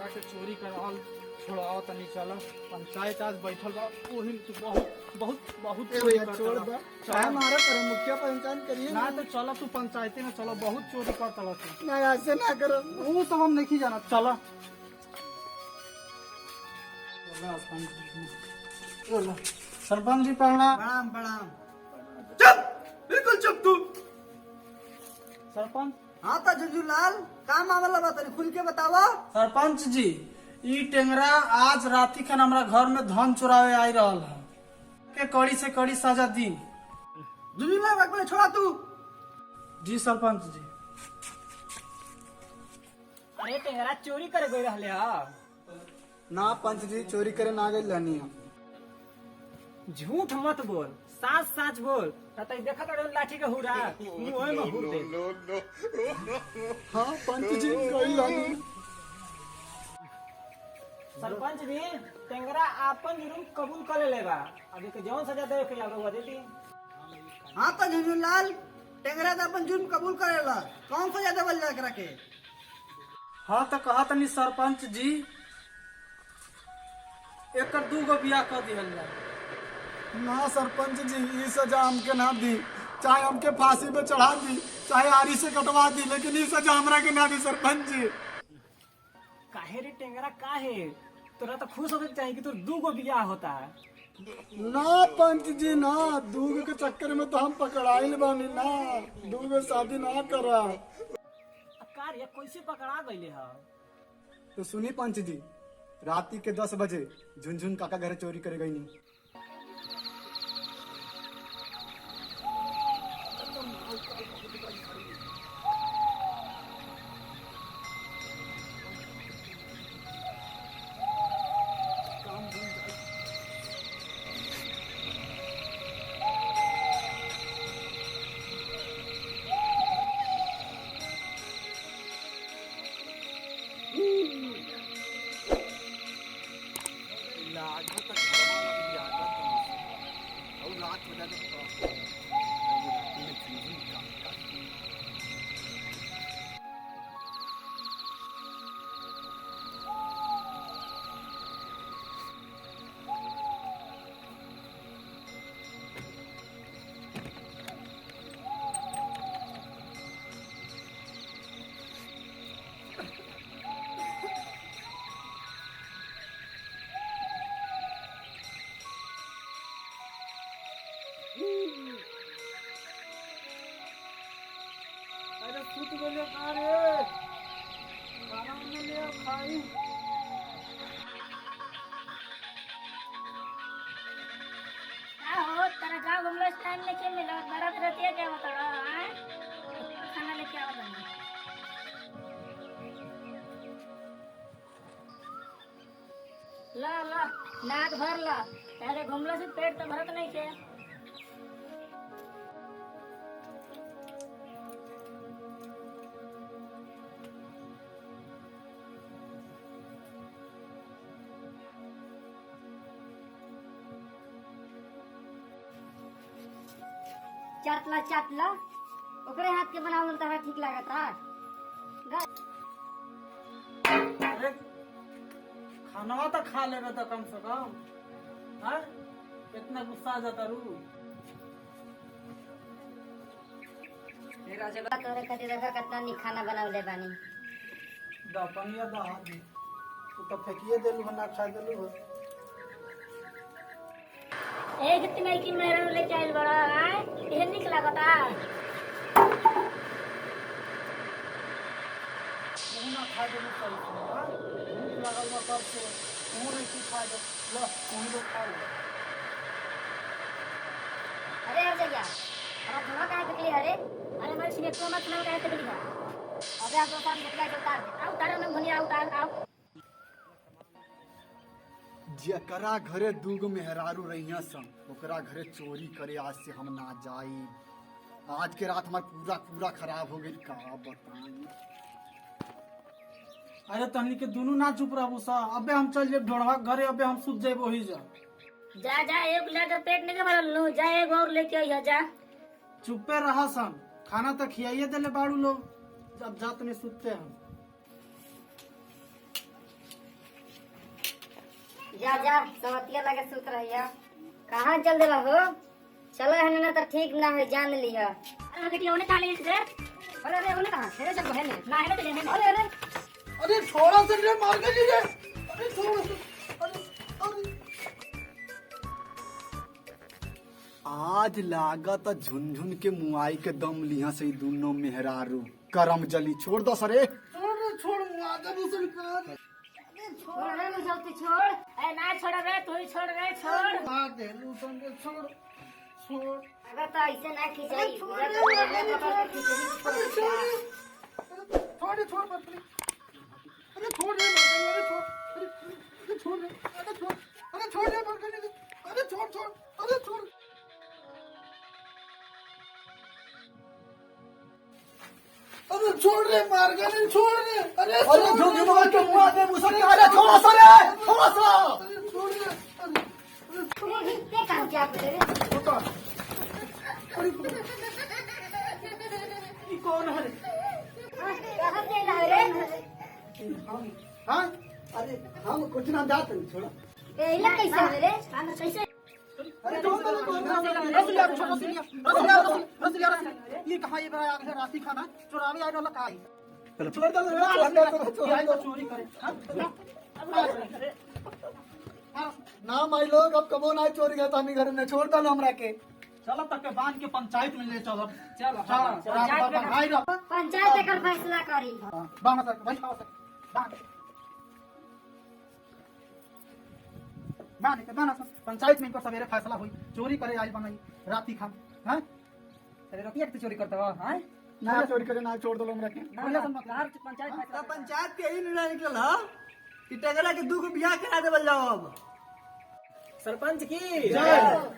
के चोरी कराल छोड़ाओ तनी चलो। पंचायत आज बैठल बा, ओही में तू बहुत बहुत बहुत चोरी करता छोड़ बा। दे चाहे मारा पर मुखिया पंचायत करिए ना तो चलो तू पंचायती में चलो, बहुत चोरी करता बा तू। ना ऐसे ना करो। वो सब हम नहीं जाना, चलो चलो। सरपंच जी प्रणाम। प्रणाम प्रणाम। चुप, बिल्कुल चुप तू। सरपंच हाँ तो झुंझुलाल का मामला बता खुल के बतावा। सरपंच जी, ई टेंगरा आज राती खन हमरा घर में धन चुरावे आई रहल है के कड़ी से कड़ी सजा दी। झुंझुलाल को छोड़ा तू। जी सरपंच जी। अरे टेंगरा चोरी करे गई रहले हा। ना पंच जी चोरी करे ना गई लानी है। झूठ मत बोल, साच साच बोल। तई देखा तो लाठी के हुरा मुंह में हुर दे। हाँ पंच जी गई लानी। सरपंच जी टेंगरा आपन जुर्म कबूल कर लेगा, अभी के जौन सजा देवे के लागो दे दी। हाँ तो झुंझुलाल टेंगरा तो अपन जुर्म कबूल करेला, कौन सजा देवल जा के। हाँ तो कहा तनी सरपंच जी, एक 2 गो बियाह कर दिहल जाए। ना सरपंच जी ये सजा हमके ना दी, चाहे हमके फांसी पे चढ़ा दी, चाहे आरी से कटवा दी, लेकिन ये सजा हमरा के ना दी सरपंच जी। काहे रे टेंगरा काहे? तोरा तो खुश होके चाहिए कि तोर 2 गो बियाह होता है। ना पंच जी ना, दूध के चक्कर में तो हम पकड़ाइल बानी ना, दूध शादी ना करा। कार्य कैसे पकड़ा गईले हा? तो सुनी पंच जी, राती के 10 बजे झुनझुन काका घर चोरी करे गई नहीं। अरे फूट गए कहाँ रे? खाना उन्हें ले आओ, खाई। हो तेरा गाँव घूमने टाइम लेके मिला बरात रहती है क्या बता रहा है? खाना लेके आओ बंदा। ला ला नाक भर ला, अरे घूमला से पेट तो भरत नहीं के। चाटला ओकरे हाथ के बनावल तारा ठीक लागता। अरे खाना तो खा लेगा तो कम से कम। हाँ इतना गुस्सा आ जाता रू। तोरे खातिर देखा कितना नी खाना बनावले बानी। दा पनिया दा हाथ में। तू तो फेंकिए देलू, ना खा देलू। एक इतने की मेरा लेके आइल बड़ा है, ये निक लागता। ना खा देलू सही से। हाँ भूख लगल बा कब से, तू नहीं तू खा दे। लो तुम लोग खा लो। अरे यार जगह हमारा धुआं काहे तकली है रे? अरे हमारे सीने को मत ना काहे तकली है? अबे आप लोग साथ निकला के उतार दे। आओ उतारो ना भुनिया उतार आओ। जकरा घरे 2 गो मेहरारू रहिया सन, ओकरा घरे चोरी करे आज से हम ना जाई। आज के रात हमार पूरा खराब हो गई, का बताई। अरे तहनी के दोनों ना चुप रहबू सा। अबे हम चल जेब ढोढ़वा घरे, अबे हम सुत जेब वही जा। जा जा एक लेकर पेट नहीं भरल नु, जा एक और लेके आइया जा। चुपे रहा सन, खाना तो खियाइए देले बाड़ू लोग, जब जात में सुतते हम। जा जा सवतिया लगे सुत रहिया। कहाँ चल देला हो? चलो है ना तो ठीक ना है जान लिया। अरे बेटी ओने कहाँ ले रे? अरे अरे ओने कहाँ? तेरे चल बहन ना है ना तेरे में। अरे अरे अरे छोड़ा से रे मार के लीजिए। अरे छोड़ अरे अरे आज लागत झुनझुन के मुआई के दम लिहा से दोनों मेहरारू करम जली छोड़ दो सरे। छोड़ मुआदे दूसरी कर। छोड़ रे मुझे छोड़। अरे ना छोड़ रे तू ही छोड़ रे छोड़। मार दे लूसन दे छोड़ छोड़। अगर तो ऐसे ना खिंचाई। छोड़ अरे तो लड़ने पकड़ के खिंचाई। छोड़ छोड़ मत अरे छोड़ रे अरे छोड़ अरे छोड़ रे अरे छोड़ अरे छोड़ रे अरे छोड़ छोड़ अरे छोड़ अरे छोड़ रे मार के नहीं छोड़ रे अरे अरे झुनझुन के मुआदे मुसरी अरे छोड़ा सरे छोड़ा सा। अरे छोड़ रे अरे ते काम क्या करे रे? ये कौन है कहाँ से ला रे? हाँ अरे हम कुछ ना जाते छोड़ा। ए इला कैसे है रे? हम कैसे? अरे छोड़ ये कहाँ ये बड़ा आगे राती खाना चुरावे आए वाला कहाँ है? छोड़ दो चोरी करे ना माई लोग अब कबो ना चोरी गए तो हम घर में छोड़ दो हमरा के। चलो तक के बांध के पंचायत में ले चलो चलो पंचायत एकर फैसला करी। बांध सर भाई खाओ सर बांध पंचायत में इनको सवेरे फैसला हुई चोरी करे आज बनाई राती खाम हैं तेरे रोटिया के चोरी करते हो हैं? ना चोरी करे ना छोड़ दो हमरा के। पंचायत फैसला पंचायत के ही निर्णय निकल हा कि टगरा के 2 बियाह करा देवल जाओ। अब सरपंच की जय।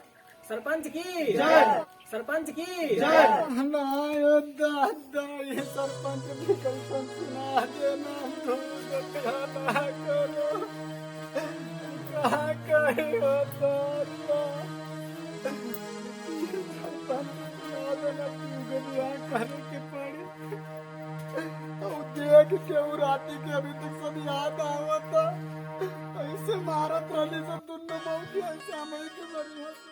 सरपंच की जय। सरपंच की जय। ना यो दादा ये सरपंच भी कैसन सुना देना तो ना करो क्या करे हो दादा सरपंच सुना देना तू बियाह करे के पड़ी। देख के वो राती के अभी तक सब याद आवता ऐसे मारत रहने सब दोनों मौत ऐसे हमें के बनी होते।